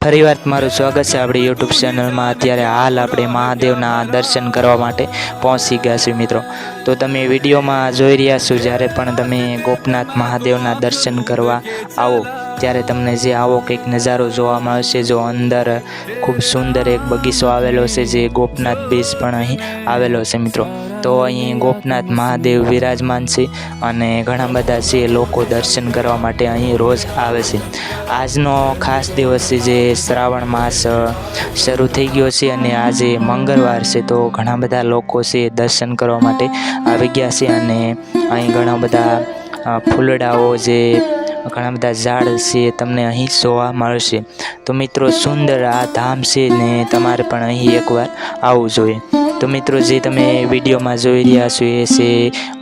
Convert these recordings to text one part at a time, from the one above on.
ફરીવાર તમારું સ્વાગત છે આપણી યુટ્યુબ ચેનલમાં। અત્યારે હાલ આપણે મહાદેવના દર્શન કરવા માટે પહોંચી ગયા છીએ મિત્રો। તો તમે વિડીયોમાં જોઈ રહ્યા છો, જ્યારે પણ તમે ગોપનાથ મહાદેવના દર્શન કરવા આવો ત્યારે તમને જે આવો કંઈક નજારો જોવા મળશે। જો અંદર ખૂબ સુંદર એક બગીચો આવેલો છે, જે ગોપનાથ બીચ પણ અહીં આવેલો છે મિત્રો। તો અહીં ગોપનાથ મહાદેવ વિરાજમાન છે અને ઘણા બધા છે લોકો દર્શન કરવા માટે અહીં રોજ આવે છે। આજનો ખાસ દિવસ છે, જે શ્રાવણ માસ શરૂ થઈ ગયો છે અને આજે મંગળવાર છે। તો ઘણા બધા લોકો છે દર્શન કરવા માટે આવી ગયા છે અને અહીં ઘણા બધા ફૂલડાઓ, જે ઘણા બધા ઝાડ છે તમને અહીં જોવા મળશે। તો મિત્રો સુંદર આ ધામ છે ને તમારે પણ અહીં એકવાર આવવું જોઈએ। તો મિત્રો જે તમે વિડીયોમાં જોઈ રહ્યા છો એ છે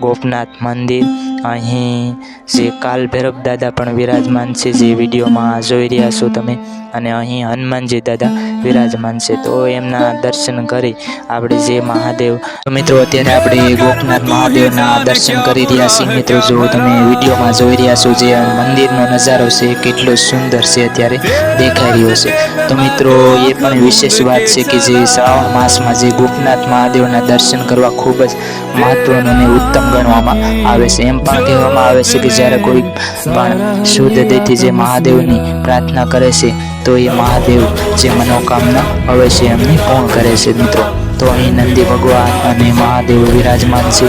ગોપનાથ મંદિર। અહીં જે કાલ ભૈરવ દાદા પણ વિરાજમાન છે, જે વિડીયોમાં જોઈ રહ્યા છો તમે, અને અહીં હનુમાનજી દાદા વિરાજમાન છે। તો એમના દર્શન કરી આપણે જે મહાદેવ મિત્રો અત્યારે આપણે ગોપનાથ મહાદેવના દર્શન કરી રહ્યા છીએ મિત્રો। જો તમે વિડીયોમાં જોઈ રહ્યા છો, જે મંદિરનો નજારો છે કેટલો સુંદર છે અત્યારે દેખાઈ રહ્યો છે। તો મિત્રો એ પણ વિશેષ વાત છે કે જે શ્રાવણ માસમાં જે ગોપનાથ મહાદેવના દર્શન કરવા ખૂબ જ મહત્વનું અને ઉત્તમ ગણવામાં આવે છે। એમ પણ કહેવામાં આવે છે કે જ્યારે કોઈ પણ શુદ્ધ દિલથી જે મહાદેવની પ્રાર્થના કરે છે, તો એ મહાદેવ જે મનોકામના અવશ્ય એમની પૂર્ણ કરે છે મિત્રો। તો અહીં નંદી ભગવાન અને મહાદેવ વિરાજમાન છે।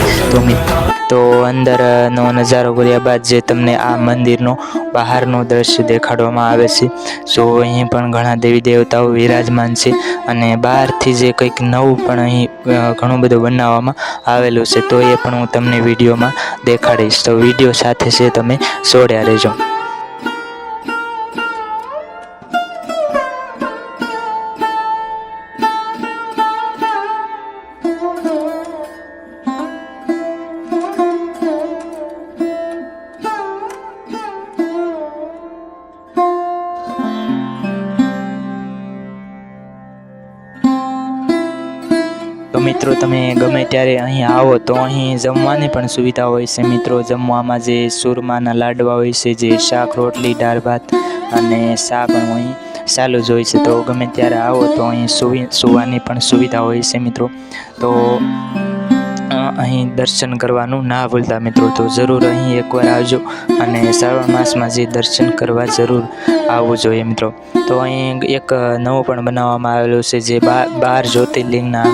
તો અંદરનો નજારો કર્યા બાદ જે તમને આ મંદિરનો બહારનો દ્રશ્ય દેખાડવામાં આવે છે। જો અહીં પણ ઘણા દેવી દેવતાઓ વિરાજમાન છે અને બહારથી જે કંઈક નવું પણ અહીં ઘણું બધું બનાવવામાં આવેલું છે, તો એ પણ હું તમને વિડીયોમાં દેખાડીશ। તો વિડીયો સાથે છે તમે જોડ્યા રહેજો। તો મિત્રો તમે ગમે ત્યારે અહીં આવો તો અહીં જમવાની પણ સુવિધા હોય છે મિત્રો। જમવામાં જે સુરમાના લાડવા હોય છે, જે શાક રોટલી દાળ ભાત અને શા પણ અહીં ચાલુ જ હોય છે। તો ગમે ત્યારે આવો તો અહીં સુવાની પણ સુવિધા હોય છે મિત્રો। તો અહીં દર્શન કરવાનું ના ભૂલતા મિત્રો। તો જરૂર અહીં એકવાર આવજો અને શ્રાવણ માસમાં જે દર્શન કરવા જરૂર આવવું જોઈએ મિત્રો। તો અહીં એક નવું પણ બનાવવામાં આવેલું છે, જે 12 જ્યોતિર્લિંગના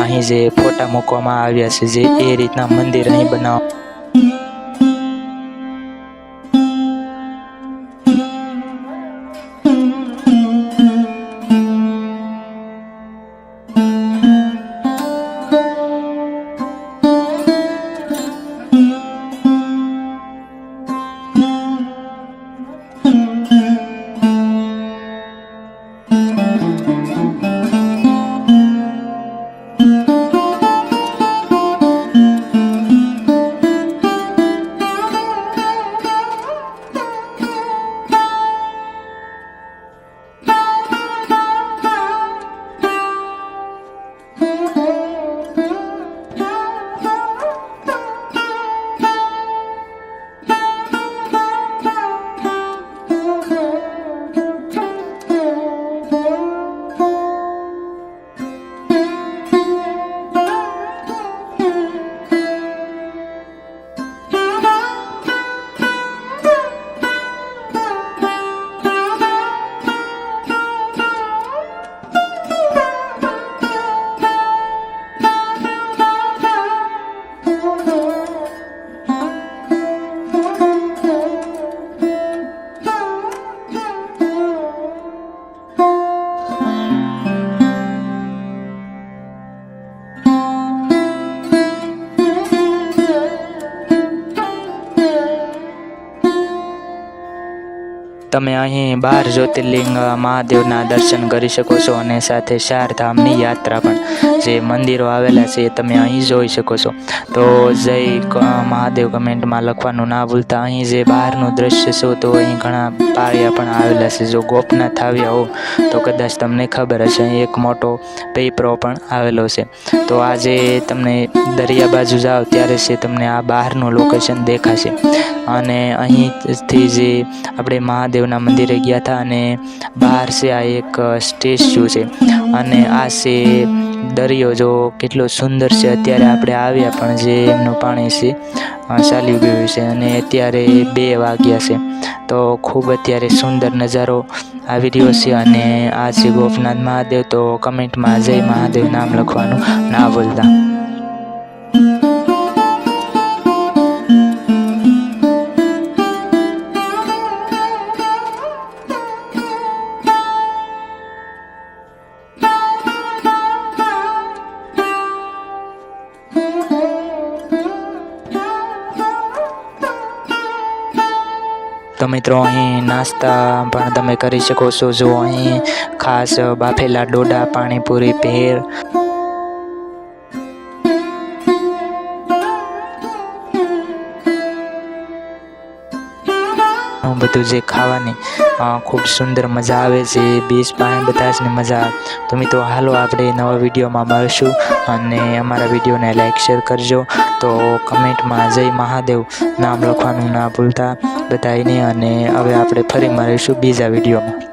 અહીં જે ફોટા મૂકવામાં આવ્યા છે, જે એ રીતના મંદિર અહીં બનાવવામાં તમે અહીં 12 જ્યોતિર્લિંગ મહાદેવના દર્શન કરી શકો છો અને સાથે 4 ધામની યાત્રા પણ જે મંદિરો આવેલા છે એ તમે અહીં જોઈ શકો છો। તો જય મહાદેવ કમેન્ટમાં લખવાનું ના ભૂલતા। અહીં જે બહારનું દ્રશ્ય છે, તો અહીં ઘણા પાળિયા પણ આવેલા છે। જો ગોપનાથ આવ્યા હો તો કદાચ તમને ખબર હશે, અહીં એક મોટો પીપળો પણ આવેલો છે। તો આજે તમને દરિયા બાજુ જાઓ ત્યારે છે તમને આ બહારનું લોકેશન દેખાશે। અને અહીંથી જે આપણે મહાદેવના મંદિરે ગયા હતા અને બહાર છે આ એક સ્ટેચ્યુ છે અને આ છે દરિયો. જો કેટલો સુંદર છે. અત્યારે આપણે આવ્યા પણ જે એમનું પાણી છે ચાલ્યું ગયું છે અને અત્યારે 2 વાગ્યા છે. તો ખૂબ અત્યારે સુંદર નજારો આવી રહ્યો છે અને આ છે ગોપનાથ મહાદેવ. તો કમેન્ટમાં જય મહાદેવ નામ લખવાનું ના ભૂલતા. તો મિત્રો અહીં નાસ્તા પણ તમે કરી શકો છો. જો અહીં ખાસ બાફેલા ડોડા, પાણીપુરી, ભેળ બધું જે ખાવાની ખૂબ સુંદર મજા આવે છે. બીચ પાસે બધા જ ને મજા આવે. તો મિત્રો હાલો આપણે નવા વિડીયોમાં મળશું અને અમારા વિડીયોને લાઈક શેર કરજો. તો કમેન્ટમાં જય મહાદેવ નામ લખવાનું ના ભૂલતા બધાને. અને હવે આપણે ફરી મળીશું બીજા વિડીયોમાં.